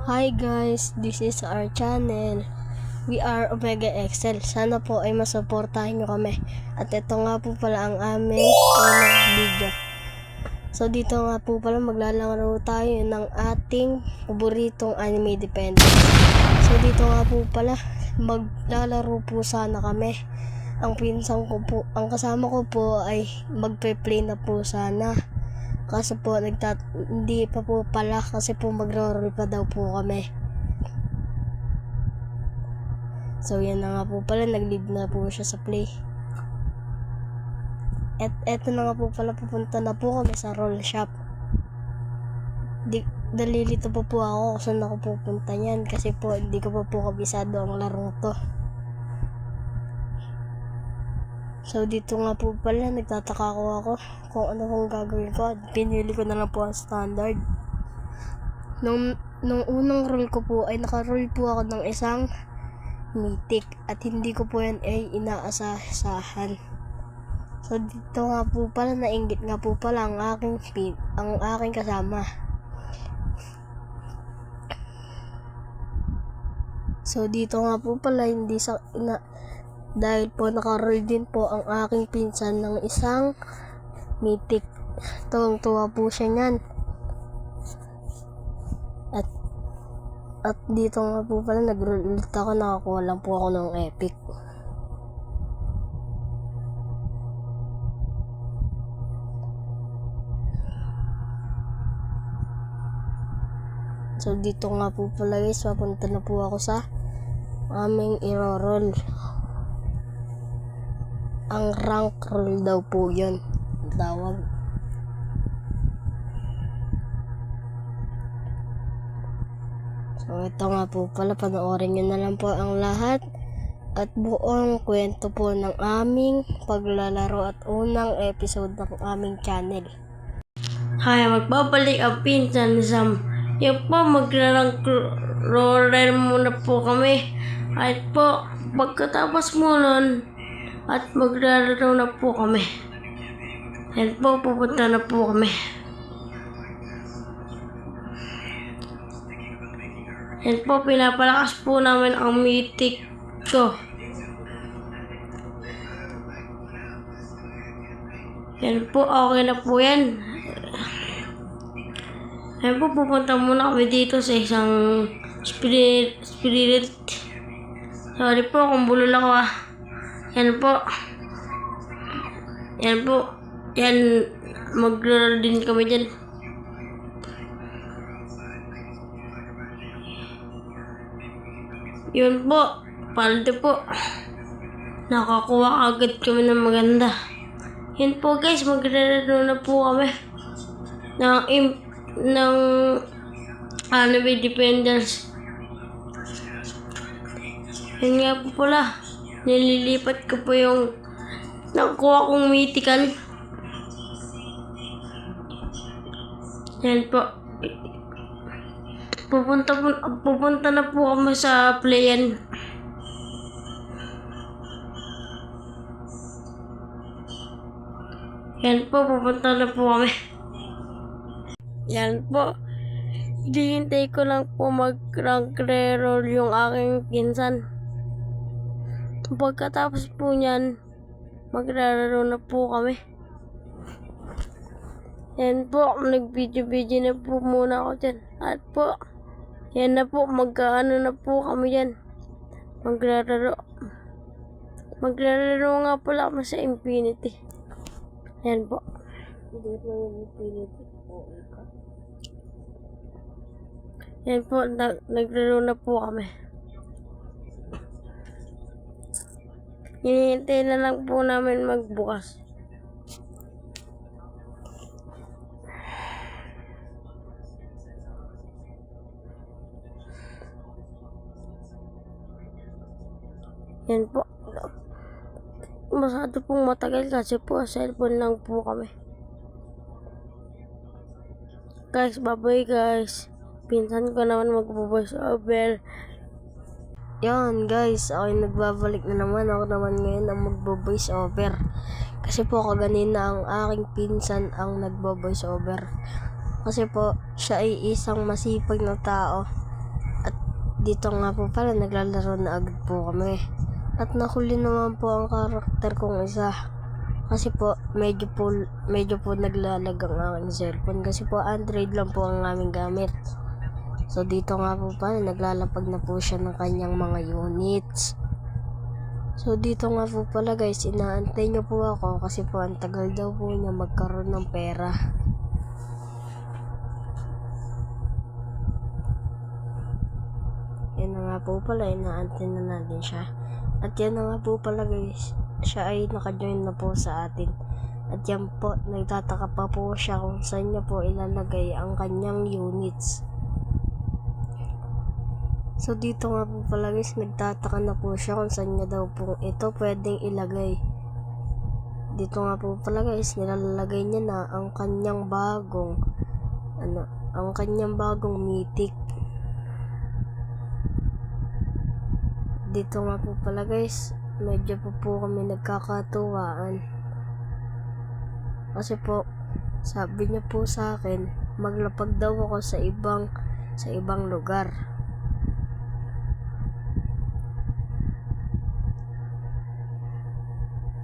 Hi guys, this is our channel. We are Omega Excel. Sana po ay masuportahan nyo kami. At ito nga po pala ang aming unang video. So dito nga po pala maglalaro tayo ng ating paboritong anime dependent. So dito nga po pala maglalaro po sana kami. Ang pinsan ko po, ang kasama ko po ay magpe-play na po sana. Kasi po hindi pa po pala kasi po magro-roll pa daw po kami. So yan na nga po pala, nag-leave na po siya sa play. At eto na nga po pala, pupunta na po kami sa roll shop. Dalilito pa po ako kung saan ako pupunta yan kasi po hindi ko pa po kabisado ang larong to. So dito nga po pala, nagtataka ko ako kung ano pong gagawin ko. Pinili ko na lang po ang standard. Nung unang roll ko po ay naka-roll po ako ng isang mythic at hindi ko po yan ay inaasahan. So dito nga po pala, nainggit nga po pala ang aking kasama. So dito nga po pala dahil po naka-roll din po ang aking pinsan ng isang mythic. Tuwang-tuwa po siya niyan. At dito nga po pala nag-roll ulit ako, nakakuha lang po ako ng epic. So dito nga po pala guys, papunta na po ako sa aming iro-roll. Ang rank roll daw po yun tawag. So ito nga po pala, panoorin nyo na lang po ang lahat at buong kwento po ng aming paglalaro at unang episode ng aming channel. Hi, magbabalik ang pinsan ni Sam. Yung po, maglarang roller muna po kami. At po, pagkatapos mo nun, at maglalaro na po kami. Yan po, pupunta na po kami. Yan po, pinapalakas po namin ang mythic ko. Yan po, okay na po yan. Yan po, pupunta muna kami dito sa isang spirit. Sorry po kung bulol ako ah. Yan po. Yan po. Yan, maglaro din kami dyan. Yun po, palde po. Nakakuha agad kami ng maganda. Yun po guys, maglaro na po kami ng anime dependence. Yun nga po pala, nililipat ko po yung nakuha kong mythical. Yan po. Pupunta na po kami sa playan. Yan po, pupunta na po kami. Yan po. Hihintay ko lang po mag-rank reroll yung aking pinsan. Pagkatapos po niyan, maglalaro na po kami. Yan po, nag-video na po muna ako dyan. At po, yan na po, magkaano na po kami dyan. Maglalaro nga pala kami sa Infinity. Yan po. Hindi po yung Infinity po. Yan po, naglaro na po kami. Hinihintay na lang po namin magbukas. Yan po. Masyado pong matagal kasi po cellphone lang po kami. Guys, bye-bye guys. Pinsan ko naman mag-voice over. Yan guys, ako nagbabalik na naman. Ako naman ngayon ang magbo-voice over. Kasi po kaganina ang aking pinsan ang nagbo-voice over. Kasi po siya ay isang masipag na tao. dito nga po pala naglalaro na agad po kami. At nahuli naman po ang karakter kong isa. Kasi po medyo po naglalag ang aking cellphone. Kasi po Android lang po ang aming gamit. So dito nga po pala naglalapag na po siya ng kanyang mga units. So dito nga po pala guys, inaantay niyo po ako kasi po ang tagal daw po niya magkaroon ng pera. Yan na nga po pala, inaantay na natin siya. At yan na nga po pala guys, siya ay naka-join na po sa atin. At yan po, nagtataka pa po siya kung saan niya po ilalagay ang kanyang units. So dito nga po pala guys, nagtataka na po siya kung saan niya daw po ito pwedeng ilagay. Dito nga po pala guys, nilalagay niya na ang kanyang bagong mythic. Dito nga po pala guys, medyo po kami nagkakatuwaan. Kasi po, sabi niya po sa akin, maglapag daw ako sa ibang lugar.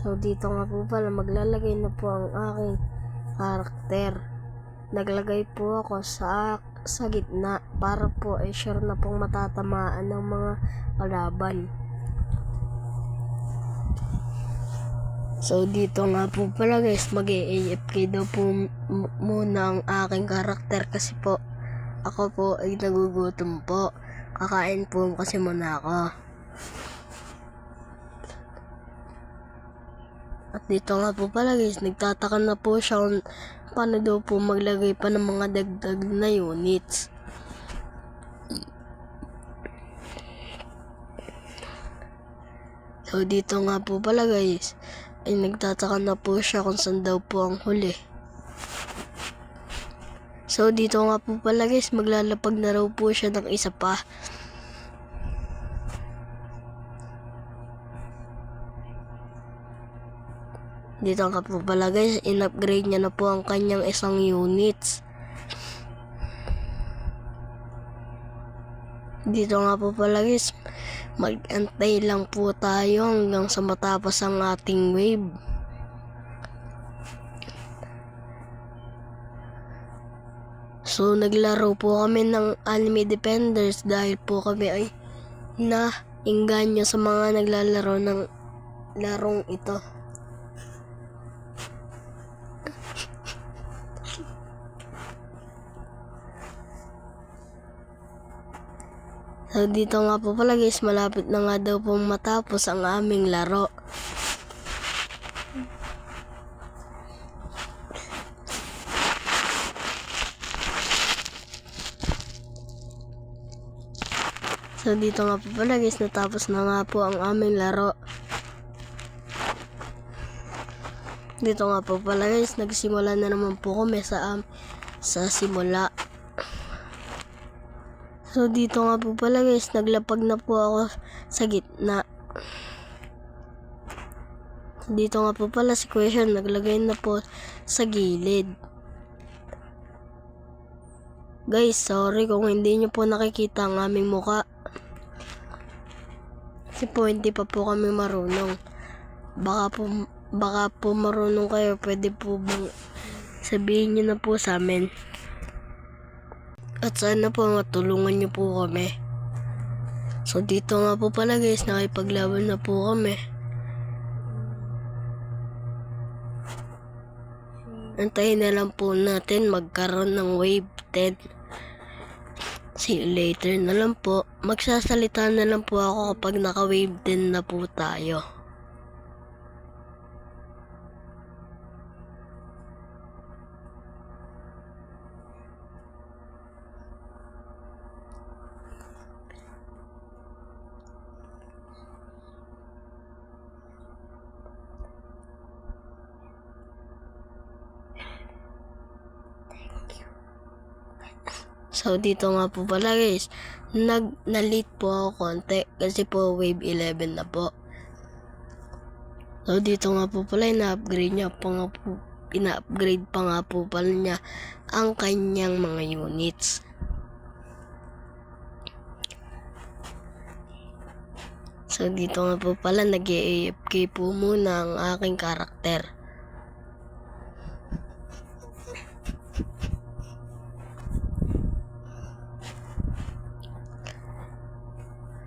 So dito nga po pala, maglalagay na po ang aking karakter. Naglagay po ako sa gitna para po ay sure na pong matatamaan ng mga kalaban. So dito nga po pala guys, mag-AFK daw po muna ang aking karakter kasi po ako po ay nagugutom po. Kakain po kasi muna ako. At dito nga po pala guys, nagtataka na po siya kung paano daw po maglagay pa ng mga dagdag na units. So dito nga po pala guys, ay nagtataka na po siya kung saan daw po ang huli. So dito nga po pala guys, maglalapag na raw po siya ng isa pa. Dito nga po pala guys, in-upgrade niya na po ang kanyang isang units. Dito nga po pala guys, mag-antay lang po tayo hanggang sa matapos ang ating wave. So naglaro po kami ng Anime Defenders dahil po kami ay nainganyo sa mga naglalaro ng larong ito. So dito nga po pala guys, malapit na nga daw pong matapos ang aming laro. So dito nga po pala guys, natapos na nga po ang aming laro. Dito nga po pala guys, nagsimula na naman po kami sa simula. So dito nga po pala guys, naglapag na po ako sa gitna. Dito nga po pala si Question, naglagay na po sa gilid. Guys, sorry kung hindi nyo po nakikita ang aming muka. Kasi po hindi pa po kami marunong. Baka po marunong kayo, pwede po bang sabihin nyo na po sa amin. At sana po matulungan niyo po kami. So dito nga po pala guys, nakipaglaban na po kami. Antayin na lang po natin magkaroon ng wave 10. See you later na lang po. Magsasalita na lang po ako kapag naka-wave 10 na po tayo. So dito nga po pala guys, na-late po ako konti kasi po wave 11 na po. So dito nga po pala, ina-upgrade pa nga po pala niya ang kanyang mga units. So dito nga po pala nag-AFK po muna ang aking karakter.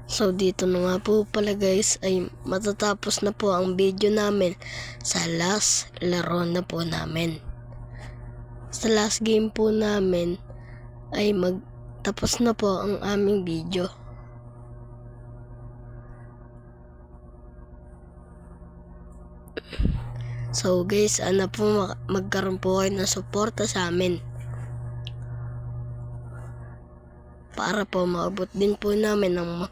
So dito na nga po pala guys ay matatapos na po ang video namin sa last laro na po namin. Sa last game po namin ay magtapos na po ang aming video. So guys, po magkaroon po kayo ng suporta sa amin. Para po maabot din po namin ang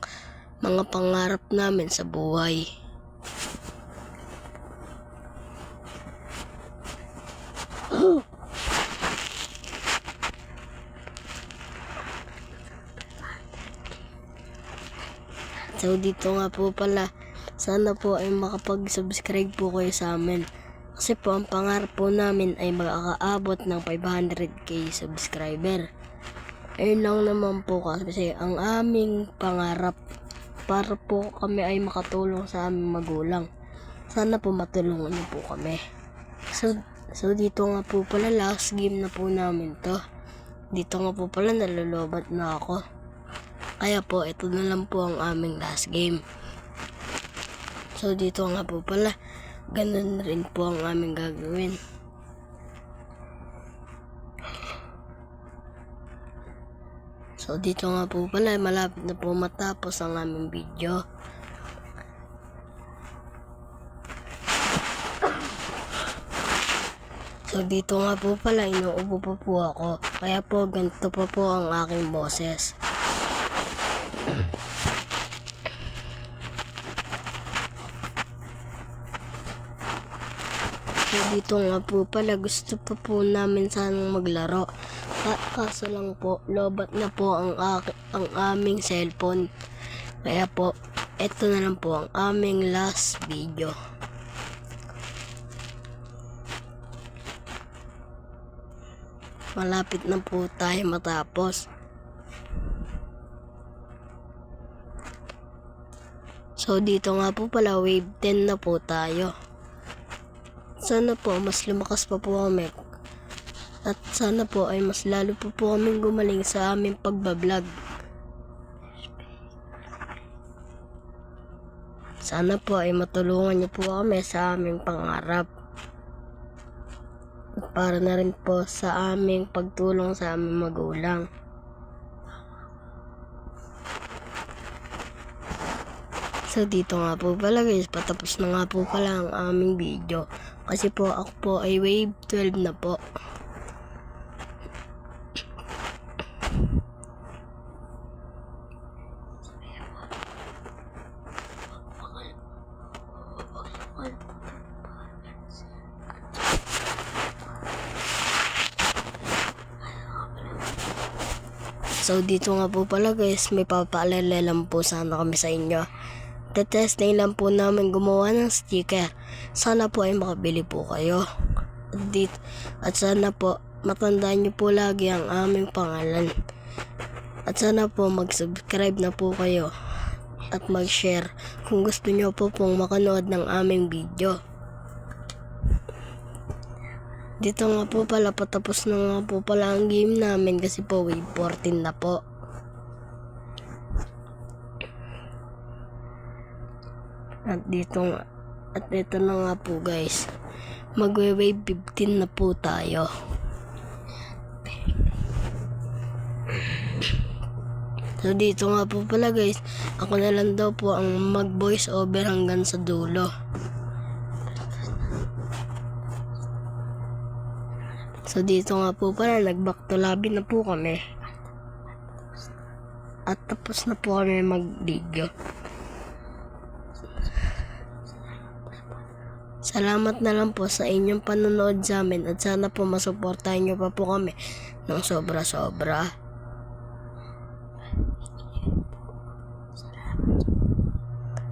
mga pangarap namin sa buhay. So dito nga po pala, sana po ay makapag-subscribe po kayo sa amin. Kasi po ang pangarap po namin ay makakaabot ng 500k subscriber. Ayun lang naman po kasi ang aming pangarap para po kami ay makatulong sa aming magulang. Sana po matulungan niyo po kami. So dito nga po pala last game na po namin to. Dito nga po pala nalulubat na ako. Kaya po ito na lang po ang aming last game. So dito nga po pala ganun rin po ang aming gagawin. So dito nga po pala malapit na po matapos ang aming video. So dito nga po pala inuubo pa po ako. Kaya po ganito pa po ang aking boses. So dito nga po pala gusto pa po namin sanang maglaro. Kaso lang po lobat na po ang aming cellphone. Kaya po ito na lang po ang aming last video. Malapit na po tayo matapos. So dito nga po pala wave 10 na po tayo. Sana po mas lumakas pa po kami. At sana po ay mas lalo po kaming gumaling sa aming pagbablog. Sana po ay matulungan niyo po kami sa aming pangarap. At para na rin po sa aming pagtulong sa aming magulang. So dito nga po pala guys, patapos na nga po pala ang aming video. Kasi po ako po ay wave 12 na po. So dito nga po pala guys, may papaalala lang po sana kami sa inyo. Tetesting lang po namin gumawa ng sticker. Sana po ay makabili po kayo. At sana po matandaan niyo po lagi ang aming pangalan. At sana po mag-subscribe na po kayo. At mag-share kung gusto niyo po pong makanood ng aming video. Dito nga po pala patapos na nga po pala ang game namin kasi po wave 14 na po. At ito na nga po guys, magwe-wave 15 na po tayo. So dito nga po pala guys, ako na lang daw po ang mag-voice over hanggang sa dulo. So dito nga po pala, nag-back to lobby na po kami. At tapos na po kami mag-video. Salamat na lang po sa inyong panonood sa amin at sana po masuportahan nyo pa po kami ng sobra-sobra.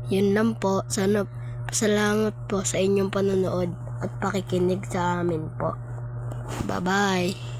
Yun lang po. Sana salamat po sa inyong panonood at pakikinig sa amin po. Bye-bye.